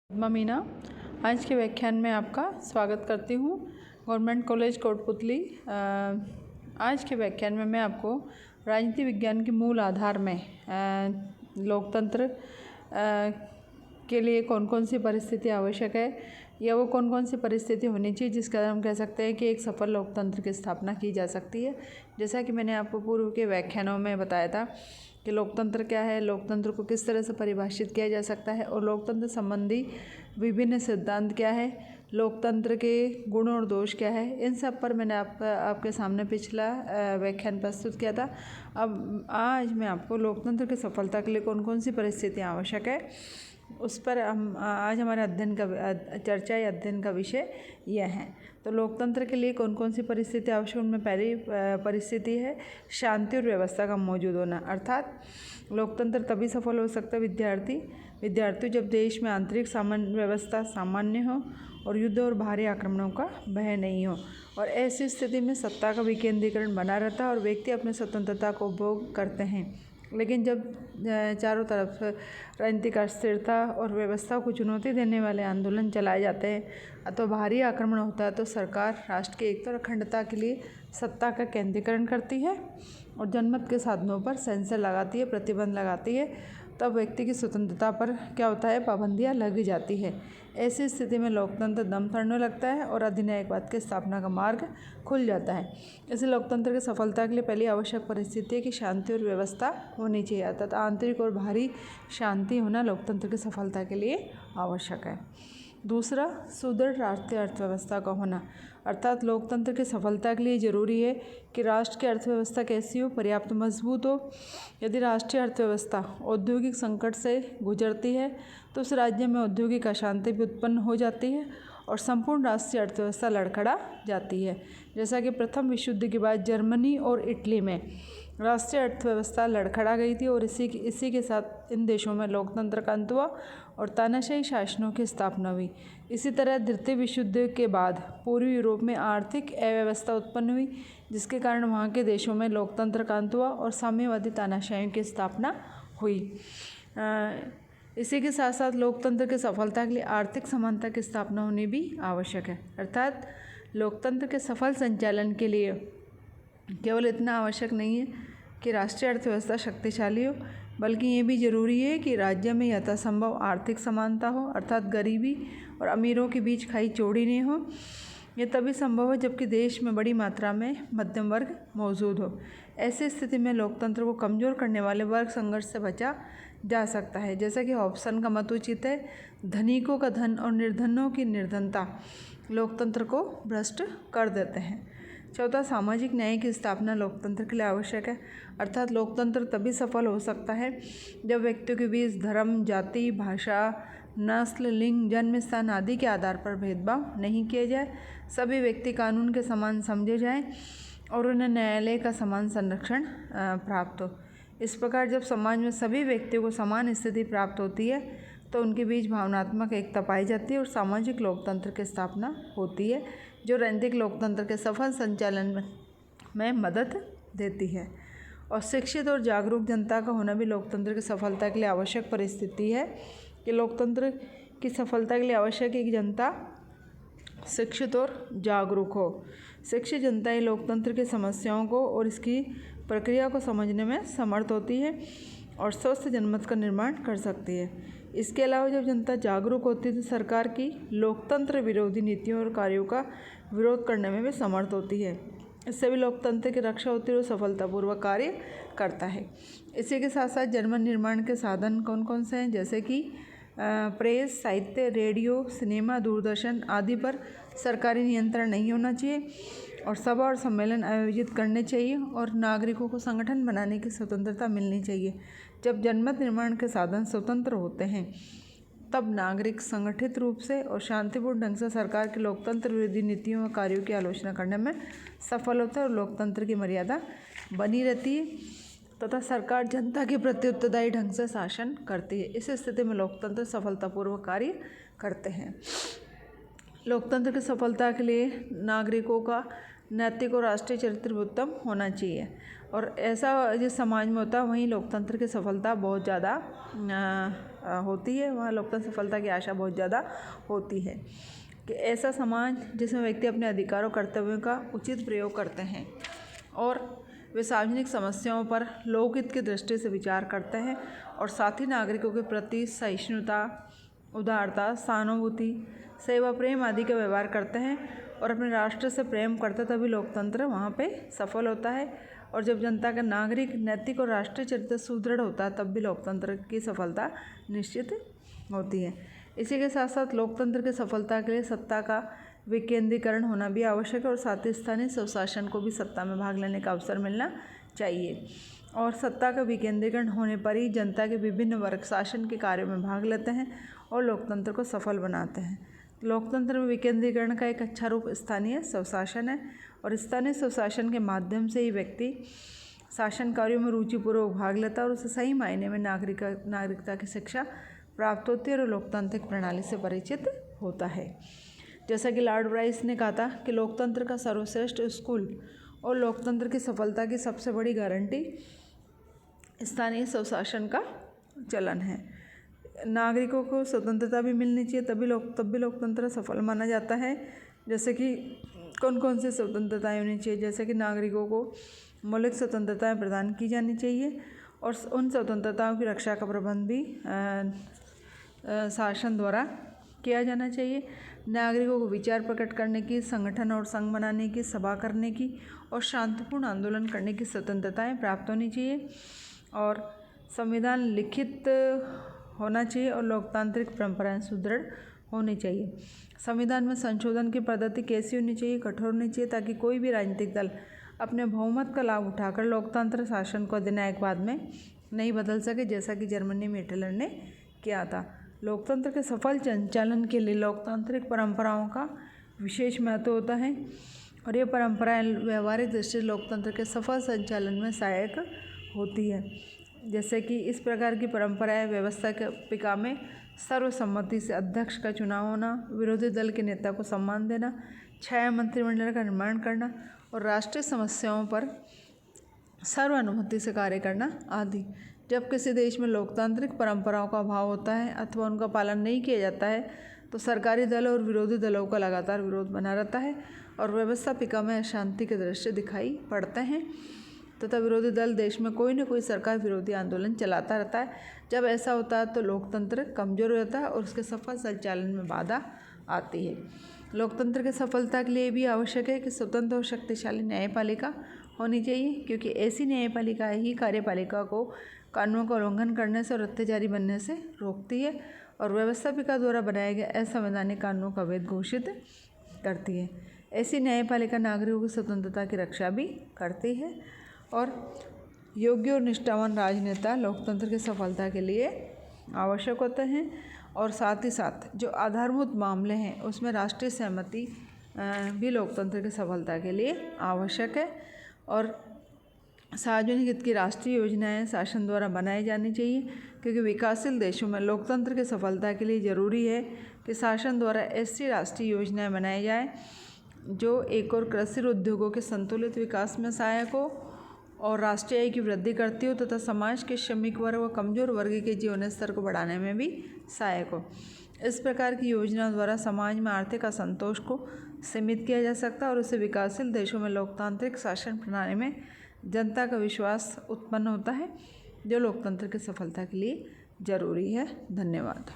मीना, आज के व्याख्यान में आपका स्वागत करती हूँ। Government college Kotputli. आज के व्याख्यान में मैं आपको राजनीति विज्ञान के मूल आधार में लोकतंत्र के लिए कौन कौन सी परिस्थिति आवश्यक है या वो कौन कौन सी परिस्थिति होनी चाहिए जिसका हम कह सकते हैं कि एक सफल लोकतंत्र की स्थापना की जा सकती है। जैसा कि मैंने आपको पूर्व के व्याख्यानों में बताया था कि लोकतंत्र क्या है, लोकतंत्र को किस तरह से परिभाषित किया जा सकता है और लोकतंत्र संबंधी विभिन्न सिद्धांत क्या है, लोकतंत्र के गुण और दोष क्या है, इन सब पर मैंने आपके सामने पिछला व्याख्यान प्रस्तुत किया था। अब आज मैं आपको लोकतंत्र की सफलता के लिए कौन कौन सी परिस्थितियाँ आवश्यक है उस पर हम आज हमारे चर्चा या अध्ययन का विषय यह है। तो लोकतंत्र के लिए कौन कौन सी परिस्थिति आवश्यक, उनमें पहली परिस्थिति है शांति और व्यवस्था का मौजूद होना। अर्थात लोकतंत्र तभी सफल हो सकता है विद्यार्थी जब देश में आंतरिक व्यवस्था सामान्य हो और युद्ध और बाहरी आक्रमणों का भय नहीं हो, और ऐसी स्थिति में सत्ता का विकेंद्रीकरण बना रहता है और व्यक्ति अपनी स्वतंत्रता को उपभोग करते हैं। लेकिन जब चारों तरफ राजनीतिक अस्थिरता और व्यवस्था को चुनौती देने वाले आंदोलन चलाए जाते हैं अथवा बाहरी आक्रमण होता है तो सरकार राष्ट्र की एकता और अखंडता के लिए सत्ता का केंद्रीकरण करती है और जनमत के साधनों पर सेंसर लगाती है, प्रतिबंध लगाती है। तब व्यक्ति की स्वतंत्रता पर क्या होता है, पाबंदियाँ लग जाती है। ऐसी स्थिति में लोकतंत्र दम तोड़ने लगता है और अधिनायकवाद की स्थापना का मार्ग खुल जाता है। इसलिए लोकतंत्र की सफलता के लिए पहली आवश्यक परिस्थिति है कि शांति और व्यवस्था होनी चाहिए, अर्थात आंतरिक और बाहरी शांति होना लोकतंत्र की सफलता के लिए आवश्यक है। दूसरा, सुदृढ़ राष्ट्रीय अर्थव्यवस्था का होना, अर्थात लोकतंत्र की सफलता के लिए ज़रूरी है कि राष्ट्र की अर्थव्यवस्था कैसी हो, पर्याप्त मजबूत हो। यदि राष्ट्रीय अर्थव्यवस्था औद्योगिक संकट से गुजरती है तो उस राज्य में औद्योगिक अशांति भी उत्पन्न हो जाती है और संपूर्ण राष्ट्रीय अर्थव्यवस्था लड़खड़ा जाती है। जैसा कि प्रथम विश्व युद्ध के बाद जर्मनी और इटली में राष्ट्रीय अर्थव्यवस्था लड़खड़ा गई थी और इसी के साथ इन देशों में लोकतंत्र का अंत हुआ और तानाशाही शासनों की स्थापना हुई। इसी तरह द्वितीय विश्व युद्ध के बाद पूर्वी यूरोप में आर्थिक अव्यवस्था उत्पन्न हुई जिसके कारण वहाँ के देशों में लोकतंत्र का अंत हुआ और साम्यवादी तानाशाही की स्थापना हुई। इसी के साथ साथ लोकतंत्र की सफलता के लिए आर्थिक समानता की स्थापना होनी भी आवश्यक है। अर्थात लोकतंत्र के सफल संचालन के लिए केवल इतना आवश्यक नहीं है कि राष्ट्रीय अर्थव्यवस्था शक्तिशाली हो, बल्कि ये भी ज़रूरी है कि राज्य में यथासंभव आर्थिक समानता हो, अर्थात गरीबी और अमीरों के बीच खाई चौड़ी नहीं हो। ये तभी संभव है जबकि देश में बड़ी मात्रा में मध्यम वर्ग मौजूद हो। ऐसी स्थिति में लोकतंत्र को कमज़ोर करने वाले वर्ग संघर्ष से बचा जा सकता है। जैसा कि हॉब्सन का मत उचित है, धनिकों का धन और निर्धनों की निर्धनता लोकतंत्र को भ्रष्ट कर देते हैं। चौथा, सामाजिक न्याय की स्थापना लोकतंत्र के लिए आवश्यक है, अर्थात लोकतंत्र तभी सफल हो सकता है जब व्यक्तियों के बीच धर्म, जाति, भाषा, नस्ल, लिंग, जन्म स्थान आदि के आधार पर भेदभाव नहीं किया जाए, सभी व्यक्ति कानून के समान समझे जाएं और उन्हें न्यायालय का समान संरक्षण प्राप्त हो। इस प्रकार जब समाज में सभी व्यक्तियों को समान स्थिति प्राप्त होती है तो उनके बीच भावनात्मक एकता पाई जाती है और सामाजिक लोकतंत्र की स्थापना होती है जो राजनीतिक लोकतंत्र के सफल संचालन में मदद देती है। और शिक्षित और जागरूक जनता का होना भी लोकतंत्र की सफलता के लिए आवश्यक परिस्थिति है कि लोकतंत्र की सफलता के लिए आवश्यक है कि जनता शिक्षित और जागरूक हो। शिक्षित जनता ही लोकतंत्र की समस्याओं को और इसकी प्रक्रिया को समझने में समर्थ होती है और स्वस्थ जनमत का निर्माण कर सकती है। इसके अलावा जब जनता जागरूक होती है तो सरकार की लोकतंत्र विरोधी नीतियों और कार्यों का विरोध करने में भी समर्थ होती है। इससे भी लोकतंत्र की रक्षा होती है और सफलतापूर्वक कार्य करता है। इसी के साथ साथ जनमत निर्माण के साधन कौन कौन से हैं, जैसे कि प्रेस, साहित्य, रेडियो, सिनेमा, दूरदर्शन आदि पर सरकारी नियंत्रण नहीं होना चाहिए और सभा और सम्मेलन आयोजित करने चाहिए और नागरिकों को संगठन बनाने की स्वतंत्रता मिलनी चाहिए। जब जनमत निर्माण के साधन स्वतंत्र होते हैं तब नागरिक संगठित रूप से और शांतिपूर्ण ढंग से सरकार की लोकतंत्र विरोधी नीतियों और कार्यों की आलोचना करने में सफल होता है और लोकतंत्र की मर्यादा बनी रहती है तथा सरकार जनता के प्रति उत्तरदायी ढंग से शासन करती है। इस स्थिति में लोकतंत्र सफलतापूर्वक कार्य करते हैं। लोकतंत्र की सफलता के लिए नागरिकों का नैतिक और राष्ट्रीय चरित्र उत्तम होना चाहिए और ऐसा जिस समाज में होता है वहीं लोकतंत्र की सफलता बहुत ज़्यादा होती है, वहाँ लोकतंत्र सफलता की आशा बहुत ज़्यादा होती है कि ऐसा समाज जिसमें व्यक्ति अपने अधिकारों कर्तव्यों का उचित प्रयोग करते हैं और वे सार्वजनिक समस्याओं पर लोकहित की दृष्टि से विचार करते हैं और साथ ही नागरिकों के प्रति सहिष्णुता, उदारता, सहानुभूति, सेवा, प्रेम आदि का व्यवहार करते हैं और अपने राष्ट्र से प्रेम करते, तभी लोकतंत्र वहाँ पे सफल होता है। और जब जनता का नागरिक नैतिक और राष्ट्रीय चरित्र सुदृढ़ होता है, तब भी लोकतंत्र की सफलता निश्चित होती है। इसी के साथ साथ लोकतंत्र की सफलता के लिए सत्ता का विकेंद्रीकरण होना भी आवश्यक है और साथ ही स्थानीय स्वशासन को भी सत्ता में भाग लेने का अवसर मिलना चाहिए। और सत्ता का विकेंद्रीकरण होने पर ही जनता के विभिन्न वर्ग शासन के कार्यों में भाग लेते हैं और लोकतंत्र को सफल बनाते हैं। लोकतंत्र में विकेंद्रीकरण का एक अच्छा रूप स्थानीय स्वशासन है और स्थानीय स्वशासन के माध्यम से ही व्यक्ति शासन कार्यों में रुचिपूर्वक भाग लेता है और उसे सही मायने में नागरिकता की शिक्षा प्राप्त होती है और लोकतांत्रिक प्रणाली से परिचित होता है। जैसा कि लॉर्ड ब्राइस ने कहा था कि लोकतंत्र का सर्वश्रेष्ठ स्कूल और लोकतंत्र की सफलता की सबसे बड़ी गारंटी स्थानीय स्वशासन का चलन है। नागरिकों को स्वतंत्रता भी मिलनी चाहिए, तब भी लोकतंत्र सफल माना जाता है। जैसे कि कौन कौन सी स्वतंत्रताएं होनी चाहिए, जैसे कि नागरिकों को मौलिक स्वतंत्रताएं प्रदान की जानी चाहिए और उन स्वतंत्रताओं की रक्षा का प्रबंध भी शासन द्वारा किया जाना चाहिए। नागरिकों को विचार प्रकट करने की, संगठन और संघ बनाने की, सभा करने की और शांतिपूर्ण आंदोलन करने की स्वतंत्रताएं प्राप्त होनी चाहिए और संविधान लिखित होना चाहिए और लोकतांत्रिक परंपराएं सुदृढ़ होनी चाहिए। संविधान में संशोधन की पद्धति कैसी होनी चाहिए? कठोर होनी चाहिए, ताकि कोई भी राजनीतिक दल अपने बहुमत का लाभ उठाकर लोकतंत्र शासन को अधिनायकवाद में नहीं बदल सके, जैसा कि जर्मनी में हिटलर ने किया था। लोकतंत्र के सफल संचालन के लिए लोकतांत्रिक परंपराओं का विशेष महत्व होता है और ये परंपराएं व्यवहारिक दृष्टि से लोकतंत्र के सफल संचालन में सहायक होती है। जैसे कि इस प्रकार की परंपराएं व्यवस्थापिका में सर्वसम्मति से अध्यक्ष का चुनाव होना, विरोधी दल के नेता को सम्मान देना, छाया मंत्रिमंडल का निर्माण करना और राष्ट्रीय समस्याओं पर सर्वानुमति से कार्य करना आदि। जब किसी देश में लोकतांत्रिक परंपराओं का अभाव होता है अथवा उनका पालन नहीं किया जाता है, तो सरकारी दल और विरोधी दलों का लगातार विरोध बना रहता है और व्यवस्थापिका में अशांति के दृश्य दिखाई पड़ते हैं तथा विरोधी दल देश में कोई न कोई सरकार विरोधी आंदोलन चलाता रहता है। जब ऐसा होता है तो लोकतंत्र कमजोर हो जाता है और उसके सफल संचालन में बाधा आती है। लोकतंत्र की सफलता के लिए भी आवश्यक है कि स्वतंत्र और शक्तिशाली न्यायपालिका होनी चाहिए, क्योंकि ऐसी न्यायपालिका ही कार्यपालिका को कानूनों का उल्लंघन करने से और अत्याचारी बनने से रोकती है और व्यवस्थापिका द्वारा बनाए गए असंवैधानिक कानूनों का वैध घोषित करती है। ऐसी न्यायपालिका नागरिकों की स्वतंत्रता की रक्षा भी करती है और योग्य और निष्ठावान राजनेता लोकतंत्र की सफलता के लिए आवश्यक होते हैं और साथ ही साथ जो आधारभूत मामले हैं उसमें राष्ट्रीय सहमति भी लोकतंत्र की सफलता के लिए आवश्यक है और सार्वजनिक हित की राष्ट्रीय योजनाएं शासन द्वारा बनाई जानी चाहिए, क्योंकि विकासशील देशों में लोकतंत्र की सफलता के लिए ज़रूरी है कि शासन द्वारा ऐसी राष्ट्रीय योजनाएं बनाई जाए जो एक और कृषि उद्योगों के संतुलित विकास में सहायक हो और राष्ट्रीय आय की वृद्धि करती हो तथा समाज के श्रमिक वर्ग व कमजोर वर्ग के जीवन स्तर को बढ़ाने में भी सहायक हो। इस प्रकार की योजना द्वारा समाज में आर्थिक असंतोष को सीमित किया जा सकता है और उससे विकासशील देशों में लोकतांत्रिक शासन प्रणाली में जनता का विश्वास उत्पन्न होता है, जो लोकतंत्र की सफलता के लिए जरूरी है। धन्यवाद।